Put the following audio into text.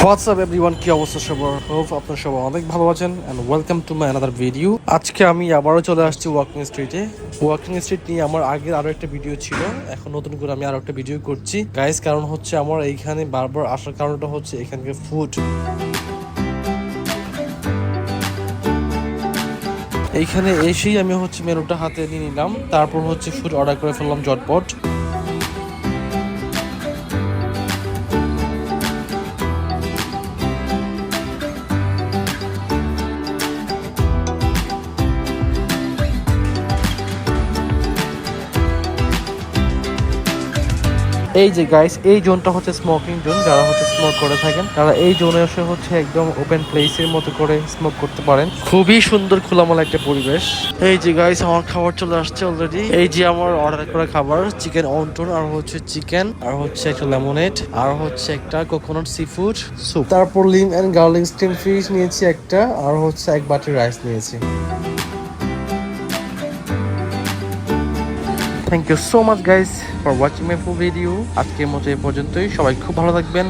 WhatsApp everyone, কি অবস্থা সবার? হোপ আপনারা সবাই অনেক ভালো আছেন and welcome to my another video. আজকে আমি আবারও চলে আসছি ওয়াকিং স্ট্রিটে। ওয়াকিং স্ট্রিট নিয়ে আমার আগের আরো একটা ভিডিও ছিল, এখন নতুন করে আমি আরো একটা ভিডিও করছি গাইস। কারণ হচ্ছে আমার এইখানে বারবার আসার কারণটা হচ্ছে এখানকার ফুড। এইখানে এসেই আমি হচ্ছে মেনুটা হাতে নিয়ে নিলাম, তারপর হচ্ছে ফুড অর্ডার করে ফেললাম ঝটপট। এই যে গাইস, এই জোনটা হচ্ছে স্মোকিং জোন। যারা হচ্ছে স্মোক করে থাকেন তারা এই জোনে এসে হচ্ছে একদম ওপেন প্লেসের মতো করে স্মোক করতে পারেন। খুবই সুন্দর খোলামেলা একটা পরিবেশ। এই যে গাইস, আমার খাবার চলে আসছে অলরেডি। এই যে আমার অর্ডার করা খাবার, চিকেন অন্টন আর হচ্ছে চিকেন আর হচ্ছে একটা লেমনেড আর হচ্ছে একটা কোকোনাট সি ফুড স্যুপ। তারপর lime and garlic steam fish নিয়েছি একটা, আর হচ্ছে এক বাটি রাইস নিয়েছি। Thank you so much guys for watching my full video. আজকের মতো এই পর্যন্তই। সবাই খুব ভালো থাকবেন।